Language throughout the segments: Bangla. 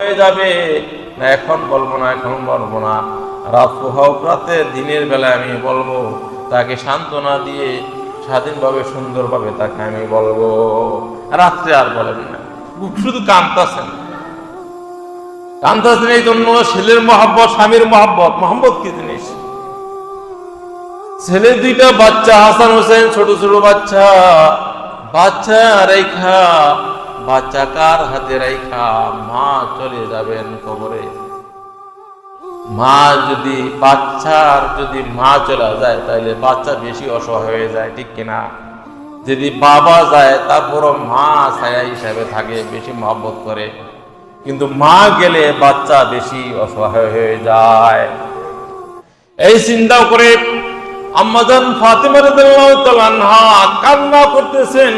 হয়ে যাবে, না এখন বলবো না, এখন বলবো না, রাত হোক রাতে দিনের বেলায় আমি বলবো, তাকে সান্ত্বনা দিয়ে স্বাধীনভাবে সুন্দরভাবে তাকে আমি বলবো। রাত্রে আর বলেন না, শুধু কাঁদতেছেন কাঁদতেছেন। এই জন্য ছেলের মহব্বত, স্বামীর মহব্বত, মহব্বত কি জিনিস? ছেলে দুইটা বাচ্চা, হাসান হোসেন, ছোট ছোট বাচ্চা, বাচ্চা রেখা, বাচ্চা কার হাতে রেখা মা চলে যাবেন কবরে। মা যদি বাচ্চার যদি মা চলে যায় তাহলে বাচ্চা বেশি অসহায় হয়ে যায়, ঠিক কিনা? যদি বাবা যায় তারপরও মা ছায়া হিসাবে থাকে, বেশি মহব্বত করে। কিন্তু মা গেলে বাচ্চা বেশি অসহায় হয়ে যায়। এই চিন্তা করে আম্মাজান ফাতেমা রাদিয়াল্লাহু তাআলা আনহা কান্না করতেছেন,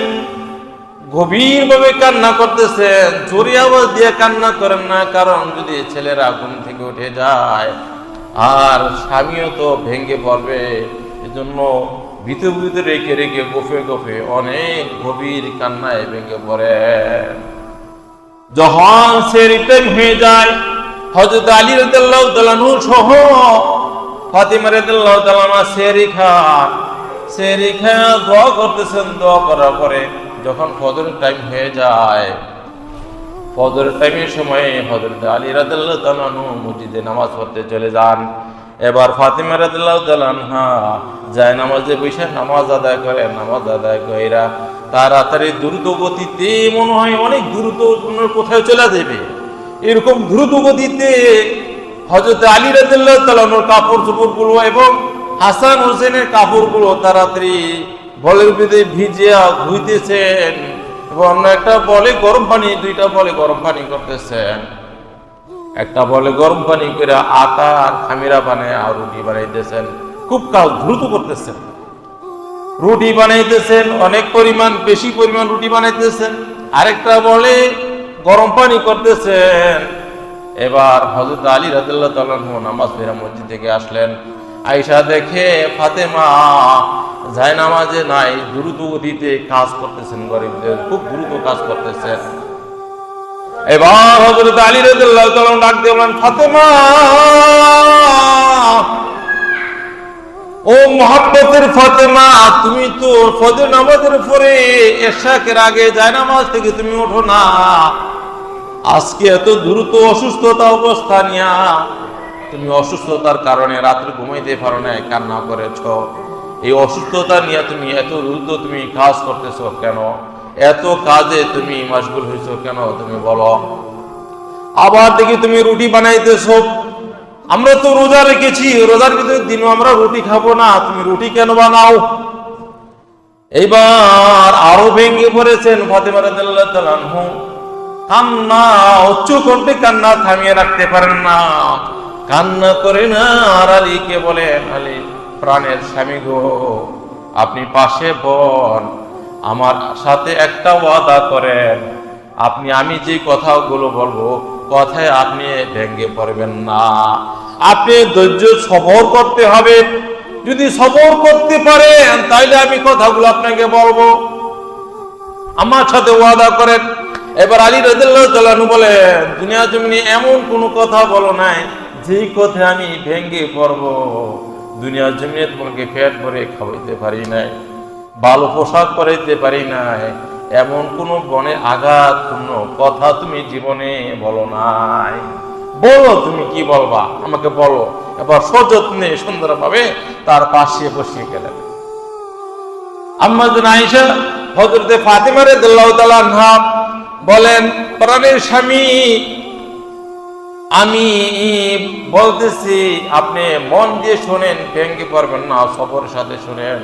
গভীরভাবে কান্না করতেছেন। জোরে আওয়াজ দিয়ে কান্না করেন না, কারণ যদি ছেলেরা ঘুম থেকে উঠে যায় আর স্বামীও তো ভেঙে পড়বে। এজন্য ভিতরে ভিতরে রেখে রেখে গোফে গোফে অনেক গভীর কান্নায় ভেঙে পড়ে। যখন সেহরি টাইম হয়ে যায়, হযরত আলী রাদিয়াল্লাহু তাআলা আনহু সহ ফাতিমা রাদিয়াল্লাহু তাআলা আনহা সেহরি খান, সেহরি খাওয়া দোয়া করতেছেন। দোয়া করার পরে যখন ফজরের টাইম হয়ে যায়, ফজরের টাইমের সময় হযরত আলী রাদিয়াল্লাহু তাআলা আনহু মসজিদে নামাজ পড়তে চলে যান। এবার ফাতিমা রাদিয়াল্লাহু তাআলা আনহা যায় নামাজে বসে নামাজ আদায় করে। নামাজ আদায় কইরা তাড়াতাড়ি দ্রুত গতিতে, মনে হয় অনেক দ্রুত কোথায় চলে যাবে, এরকম দ্রুত গতিতে হযরত আলী রাদিয়াল্লাহু তাআলা আনহুর কাপড় চোপড়গুলো এবং হাসান হোসেনের কাপড়গুলো তাড়াতাড়ি বলের ভিতরে ভিজিয়া ধুইতেছেন এবং একটা বলে গরম পানি, দুইটা বলে গরম পানি করতেছেন। একটা বলে গরম পানি করে আটা আর খামিরা বানায় আর রুটি বানাইতেছেন। খুব কাজ দ্রুত করতেছেন, রুটি বানাইতেছেন, অনেক পরিমাণ, বেশি পরিমাণ রুটি বানাইতেছেন। আরেকটা বলে গরম পানি করতেছেন। এবার হযরত আলী রাদিয়াল্লাহু তাআলা আনহু নামাজ পড়ে মসজিদ থেকে আসলেন। আয়েশা দেখে ফাতেমা জায়নামাজে নাই, দ্রুত গতিতে কাজ করতেছেন, গরিবদের খুব দ্রুত কাজ করতেছেন। এবার হযরত আলী রাদিয়াল্লাহু তাআলা ডাক দিয়ে বলেন, ফাতেমা, ও মহব্বতের ফাতেমা, তুমি তো ফজর নামাজের পরে ইশাকের আগে জায়নামাজ থেকে তুমি ওঠো না। আজকে এত দ্রুত অসুস্থতা অবস্থা নিয়া তুমি অসুস্থতার কারণে রাত্রে ঘুমাইতে পারো না, কান্না করেছ। এই অসুস্থতা নিয়ে তুমি এত দ্রুত তুমি কাজ করতেছ কেন? এত কাজে তুমি মশগুল হয়েছো কেন? তুমি বলো। আবার দেখি তুমি রুটি বানাইতেছ। আমরা তো রোজা রেখেছি, রোজার ভিতরে দিনও আমরা রুটি খাবো না, তুমি রুটি কেন বানাও? এইবার আরো ভেঙে পড়েছেন ফাতেমা রাদিয়াল্লাহু তাআলা আনহু। কান্না, উচ্চ কণ্ঠে কান্না থামিয়ে রাখতে পারেন না, কান্না করে না। আর আলীকে বলেন, আলী প্রাণের স্বামী গো, আপনি পাশে বন, আমার সাথে একটা ওয়াদা করেন, আপনি আমি যে কথাগুলো বলবো কথায় আপনি ভেঙে পড়বেন না। আপনি ধৈর্য সবর করতে হবে। যদি সবর করতে পারেন তাহলে আমি কথাগুলো আপনাকে বলবো, আমার সাথে ওয়াদা করেন। এবার আলী রাদিয়াল্লাহু তাআলা আনহু বলেন, দুনিয়া জমিনে এমন কোনো কথা বলো নাই যেই কথা আমি ভেঙে পড়বো। দুনিয়ার জমিনে তোমাকে পেট ভরে খাওয়াইতে পারি নাই, ভালো পোশাক পরাইতে পারি নাই, এমন কোন বনে আঘাতপূর্ণ কথা তুমি জীবনে বলো নাই। বলো, তুমি কি বলবা আমাকে বলো। এবার সযত্নে সুন্দরভাবে তার পাশে বসিয়ে গেলেন। আম্মা জান আয়েশা হযরত ফাতিমা রাদিয়াল্লাহু তাআলা আনহা বলেন, প্রাণের স্বামী, আমি বলতেছি আপনি মন দিয়ে শোনেন, ভেঙে পড়বেন না, সবরের সাথে শোনেন।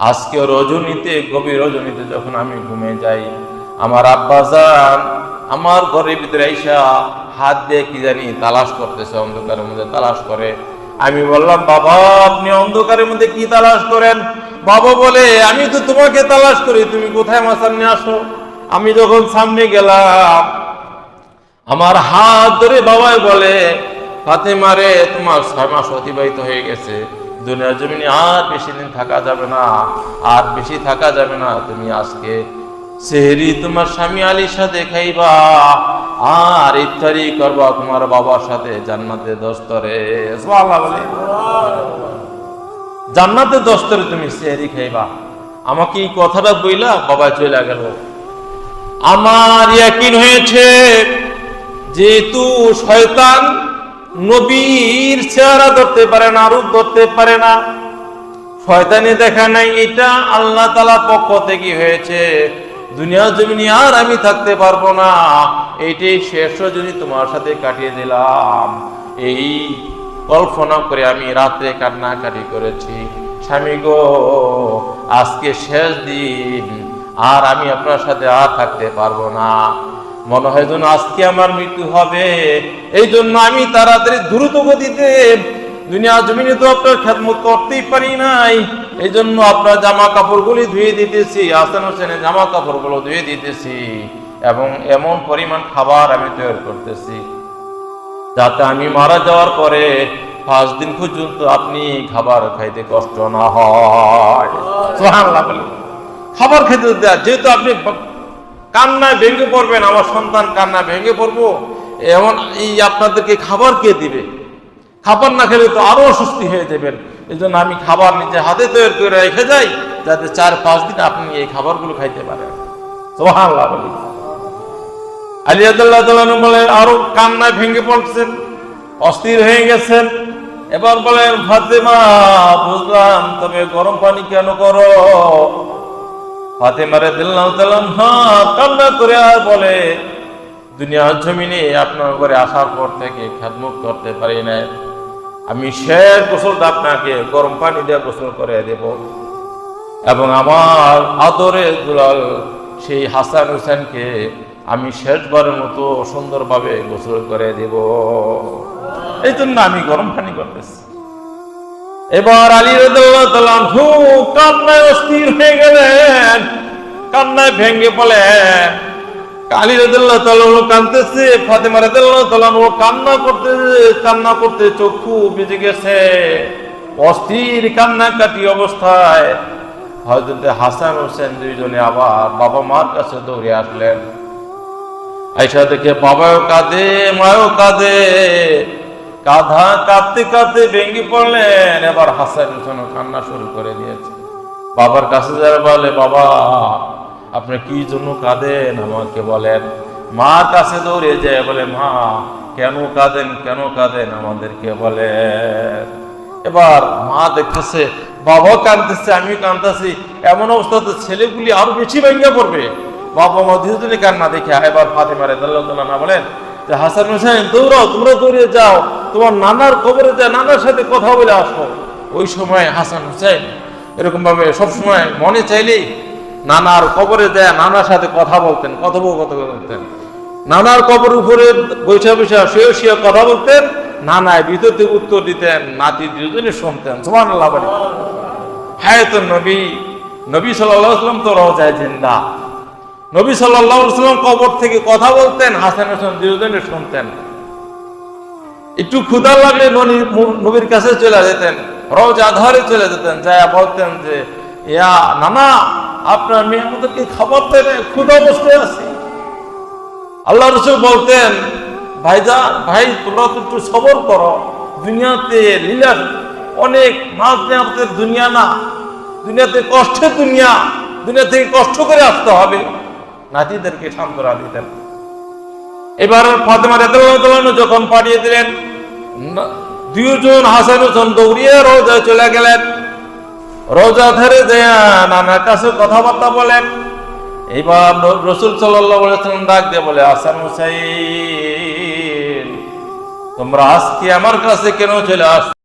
আজকে রজনীতে, গভীর রজনীতে যখন আমি ঘুমে যাই, আমার আব্বাজান আমার ঘরের ভিতরে আইসা হাত দিয়ে কি জানি তালাশ করতেছে, অন্ধকারের মধ্যে তালাশ করে। আমি বললাম, বাবা আপনি অন্ধকারের মধ্যে কি তালাশ করেন? বাবা বলে, আমি তো তোমাকে তালাশ করি, তুমি কোথায় আমার সামনে আসো। আমি যখন সামনে গেলাম, আমার হাত ধরে বাবাই বলে, ফাতেমা রে, তোমার 6 মাস অতিবাহিত হয়ে গেছে, দুনিয়ার জমিনে আর বেশি দিন থাকা যাবে না, আর বেশি থাকা যাবে না। তুমি আজকে সেহরি তোমার স্বামী আলীর সাথে খাইবা, আর ইফতারি করবা তোমার বাবার সাথে জান্নাতে দস্তরে। সুবহানাল্লাহ বলে, জান্নাতে দস্তরে তুমি সেহরি খাইবা। আমাকে এই কথাটা বইলা বাবা চলে গেল। আমার ইয়াকিন হয়েছে যেহেতু শয়তান নবীর চেহারা ধরতে পারে না, রূপ ধরতে পারে না, শয়তানি দেখা নাই, এটা আল্লাহ তাআলা পক্ষ থেকে হয়েছে। দুনিয়া জমিনে আর আমি থাকতে পারবো না, এইটাই শেষ রজনী তোমার সাথে কাটিয়ে দিলাম। এই কল্পনা করে আমি রাত্রে কান্নাকাটি করেছি, স্বামী গো আজকে শেষ দিন, আর আমি আপনার সাথে আর থাকতে পারবো না। মনে হয় যেন আজকে আমার মৃত্যু হবে। এই জন্য আমি তাড়াতাড়ি দ্রুত গতিতে দুনিয়া জমিনে তো আপনার খেদমত করতেই পারি নাই, এই জন্য আপনার জামা কাপড়গুলি ধুয়ে দিতেছি, হাসান হোসেনের জামা কাপড়গুলো ধুয়ে দিতেছি, এবং এমন পরিমাণ খাবার আমি তৈরি করতেছি যাতে আমি মারা যাওয়ার পরে 5 দিন পর্যন্ত আপনি খাবার খাইতে কষ্ট না হয়। সুবহানাল্লাহ বলে, খাবার খেতে দেয়া, যেহেতু আপনি কান্নায় ভেঙে পড়বেন, আমার সন্তান কান্নায় ভেঙে পড়বো, এমন এই আপনাদেরকে খাবার কে দিবে? খাবার না খেলে তো আরো অসুস্থ হয়ে যাবেন। এই জন্য আমি খাবার নিজে হাতে তৈরি করে রেখে যাই, যাতে 4-5 দিন আপনি এই খাবারগুলো খাইতে পারেন। সুবহানাল্লাহ বলি। আলী রাদিয়াল্লাহু তাআলা বলেন, আরো কান্নায় ভেঙে পড়ছেন, অস্থির হয়ে গেছেন। এবার বলেন, ফাতেমা বুঝলাম, তবে গরম পানি কেন করো? ফাতেমা রাদিয়াল্লাহু তাআলা কান্না করে আর বলে, দুনিয়ার জমিনে আপনার ঘরে আসার পর থেকে খেদমত করতে পারি না, আমি শেষ গোসলটা আপনাকে গরম পানি দিয়ে গোসল করে দেব, এবং আমার আদরের দুলাল সেই হাসান হোসেনকে আমি শেষবারের মতো সুন্দরভাবে গোসল করে দেব, এই জন্য আমি গরম পানি করতেছি। এবার আলী রাদিয়াল্লাহু তাআলা কান্নায় অস্থির হয়ে গেলেন, কান্নায় ভেঙে পড়লেন। আলী রাদিয়াল্লাহু তাআলা কাঁদতেছে, ফাতেমা রাদিয়াল্লাহু তাআলা কান্না করতে চক্ষু ভিজে গেছে, অস্থির কান্নাকাটি অবস্থায় হযরত হাসান হোসেন দুইজনে আবার বাবা মার কাছে দৌড়ে আসলেন। আয়েশা দেখে বাবাও কাঁদে, মাও কাঁদে, কাঁদতে কাঁদতে ভেঙে পড়লেন। এবার হাসান হোসেন কান্না শুরু করে দিয়েছে। বাবার কাছে যারা বলে, বাবা আপনি কি জন্য কাঁদেন আমাকে বলেন। মার কাছে দৌড়ে যায়, বলে মা কেন কাঁদেন আমাদেরকে বলেন। এবার মা দেখতেছে বাবা কাঁদতেছে, আমি কাঁদতেছি, এমন অবস্থাতে ছেলেগুলি আরো বেশি ভেঙে পড়বে। বাবা মা দুজনে কান্না দেখে এবার ফাতেমা রাদিয়াল্লাহু তাআলা বলেন যে, হাসান হোসেন দৌড়াও, তোমরা দৌড়ে যাও, তোমার নানার কবরে যায় নানার সাথে কথা বলে আসো। ওই সময় হাসান হোসেন এরকম ভাবে সবসময় মনে চাইলেই নানার কবরে যায় নানার সাথে কথা বলতেন, কথোপকথন করতেন। নানার কবর উপরে বৈশা শুয়ে কথা বলতেন, নানায় ভিতর থেকে উত্তর দিতেন, নাতি দুজনে শুনতেন। সুবহানাল্লাহ বলে। হায়াতুন নবী সাল্লাল্লাহু আলাইহি ওয়াসাল্লাম তো রওজায়ে জিন্দা, নবী সাল্লাল্লাহু আলাইহি ওয়াসাল্লাম কবর থেকে কথা বলতেন, হাসান হোসেন দুজনে শুনতেন। একটু ক্ষুধা লাগলে নবীর কাছে চলে যেতেন, রওজা ধারে চলে যেতেন, যায় বলতেন যে, ইয়া নানা আপনার মেয়ে আমাদেরকে খাবার দেবে, ক্ষুধা অবস্থায় আছে। আল্লাহ রাসূল বলতেন, ভাই তোমরা তো একটু সবর করো, দুনিয়াতে লীলা অনেক, মাছ নেওয়ার দুনিয়া না, দুনিয়াতে কষ্টের দুনিয়া থেকে কষ্ট করে আসতে হবে। নাতিদেরকে সান্ত্বনা দিতেন। এবার ফাতেমা রাদিয়াল্লাহু তাআলা যখন পাঠিয়ে দিলেন, দুইজন হাসান হোসেন দৌড়িয়ে রওজায় চলে গেলেন। রওজা ধারে যায় নানার কাছে কথাবার্তা বলেন। এইবার রাসূল সাল্লাল্লাহু আলাইহি ওয়াসাল্লাম ডাক দিয়ে বলে, হাসান হোসেন তোমরা আজকে আমার কাছে কেন চলে আস?